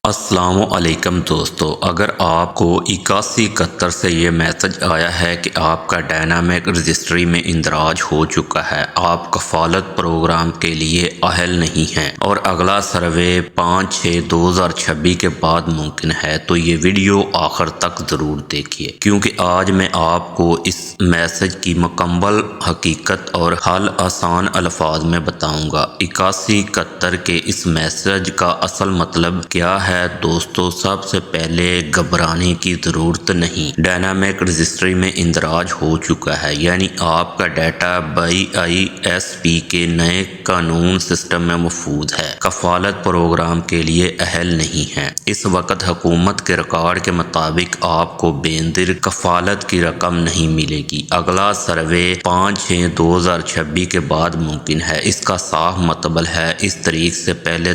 السلام علیکم دوستو، اگر آپ کو 8171 سے یہ میسج آیا ہے کہ آپ کا ڈائنامک رجسٹری میں اندراج ہو چکا ہے، آپ کفالت پروگرام کے لیے اہل نہیں ہیں اور اگلا سروے 5/6/2026 کے بعد ممکن ہے، تو یہ ویڈیو آخر تک ضرور دیکھیے، کیونکہ آج میں آپ کو اس میسج کی مکمل حقیقت اور حل آسان الفاظ میں بتاؤں گا۔ 8171 کے اس میسج کا اصل مطلب کیا ہے دوستو؟ سب سے پہلے گھبرانے کی ضرورت نہیں، ڈائنامک رجسٹری میں اندراج ہو چکا ہے، یعنی آپ کا ڈیٹا BISP کے نئے قانون سسٹم میں محفوظ ہے، کفالت پروگرام کے لیے اہل نہیں ہے۔ اس وقت حکومت کے ریکارڈ کے مطابق آپ کو بینظیر کفالت کی رقم نہیں ملے گی۔ اگلا سروے 5/6/2026 کے بعد ممکن ہے۔ اس کا صاف مطلب ہے اس تاریخ سے پہلے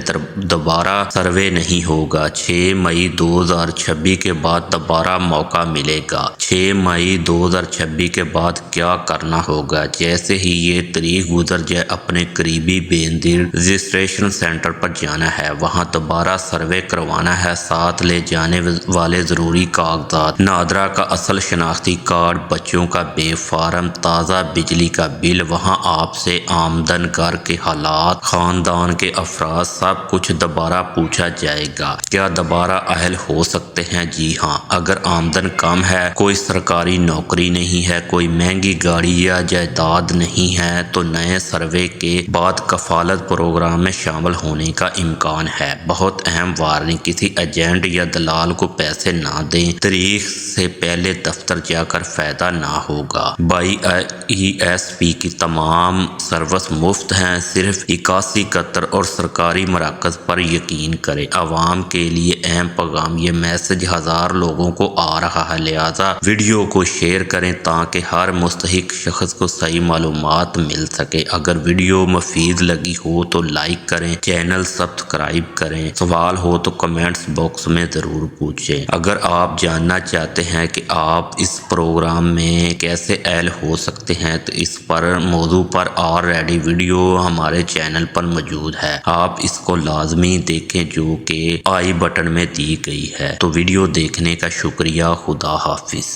دوبارہ سروے نہیں ہوگا۔ 6 مئی 2026 کے بعد دوبارہ موقع ملے گا۔ 6 مئی 2026 کے بعد کیا کرنا ہوگا؟ جیسے ہی یہ تاریخ گزر جائے اپنے قریبی بینظیر رجسٹریشن سینٹر پر جانا ہے، وہاں دوبارہ سروے کروانا ہے، ساتھ لے جانے والے ضروری کاغذات: نادرا کا اصل شناختی کارڈ، بچوں کا بے فارم، تازہ بجلی کا بل، وہاں آپ سے آمدن، گھر کے حالات، خاندان کے افراد، سب کچھ دوبارہ پوچھا جائے گا۔ کیا دوبارہ اہل ہو سکتے ہیں؟ جی ہاں، اگر آمدن کم ہے، کوئی سرکاری نوکری نہیں ہے، کوئی مہنگی گاڑی یا جائیداد نہیں ہے، تو نئے سروے کے بعد کفالت پروگرام میں شامل ہونے کا امکان ہے۔ بہت اہم وارننگ: کسی ایجنٹ یا دلال کو پیسے نہ دیں، تاریخ سے پہلے دفتر جا کر فائدہ نہ ہوگا۔ BISP کی تمام سروس مفت ہیں، صرف 8171 اور سرکاری مراکز پر یقین کریں۔ عوام کے لیے اہم پیغام: یہ میسج ہزار لوگوں کو آ رہا ہے، لہٰذا ویڈیو کو شیئر کریں تاکہ ہر مستحق شخص کو صحیح معلومات مل سکے۔ اگر ویڈیو مفید لگی ہو تو لائک کریں، چینل سبسکرائب کریں، سوال ہو تو کمنٹس باکس میں ضرور پوچھیں۔ اگر آپ جاننا چاہتے ہیں کہ آپ اس پروگرام میں کیسے اہل ہو سکتے ہیں تو اس موضوع پر آلریڈی ویڈیو ہمارے چینل پر موجود ہے، آپ اس کو لازمی دیکھیں جو کہ آئی بٹن میں دی گئی ہے۔ تو ویڈیو دیکھنے کا شکریہ، خدا حافظ۔